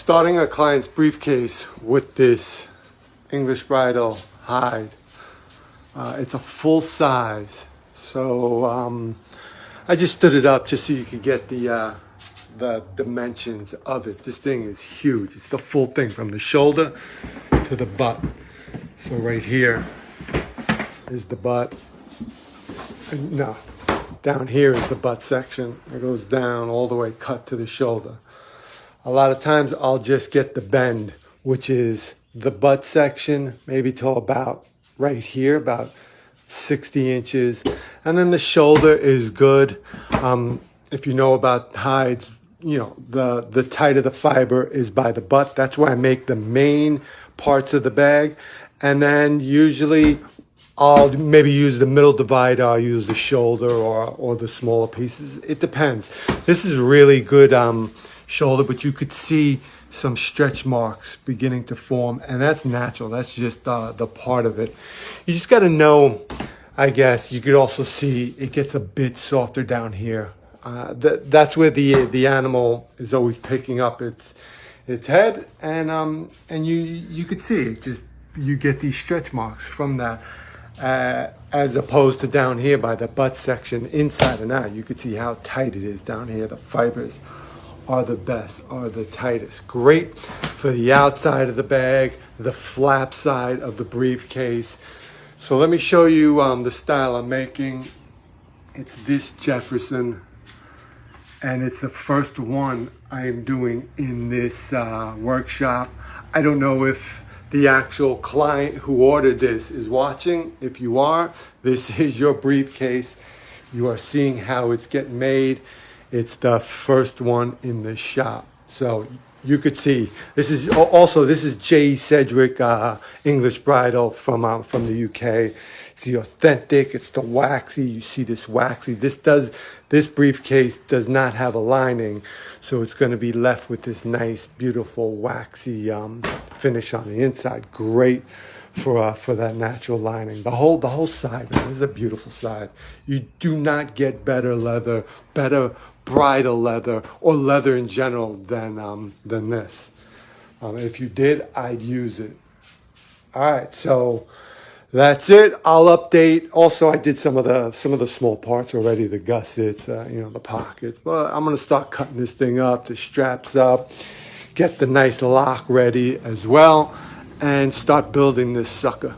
starting a client's briefcase with this English Bridle hide. It's a full size, so I just stood it up just so you could get the dimensions of it. This thing is huge. It's the full thing from the shoulder to the butt. So right here is the butt. And no, down here is the butt section. It goes down all the way, cut to the shoulder. A lot of times I'll just get the bend, which is the butt section, maybe till about right here, about 60 inches. And then the shoulder is good. If you know about hides, you know, the tighter the fiber is by the butt. That's why I make the main parts of the bag. And then usually I'll maybe use the middle divider, I'll use the shoulder or the smaller pieces. It depends. This is really good shoulder, but you could see some stretch marks beginning to form, and that's natural. That's just the part of it. You just got to know, I guess. You could also see it gets a bit softer down here. That's where the animal is always picking up its head, and you could see it. Just you get these stretch marks from that, as opposed to down here by the butt section, inside and out. You could see how tight it is down here. The fibers are the best, are the tightest. Great for the outside of the bag, the flap side of the briefcase. So let me show you the style I'm making. It's this Jefferson, and it's the first one I'm doing in this workshop. I don't know if the actual client who ordered this is watching. If you are, this is your briefcase. You are seeing how it's getting made. It's the first one in the shop. So you could see, this is J. Sedgwick English Bridle from the UK. It's the authentic, it's the waxy. You see this waxy. This briefcase does not have a lining, so it's going to be left with this nice, beautiful, waxy finish on the inside. Great for that natural lining. The whole side, man, this is a beautiful side. You do not get better leather, better bridle leather, or leather in general than this. If you did, I'd use it. All right, so that's it. I'll update. Also, I did some of the small parts already, the gussets, the pockets. But I'm gonna start cutting this thing up, the straps up, get the nice lock ready as well, and start building this sucker.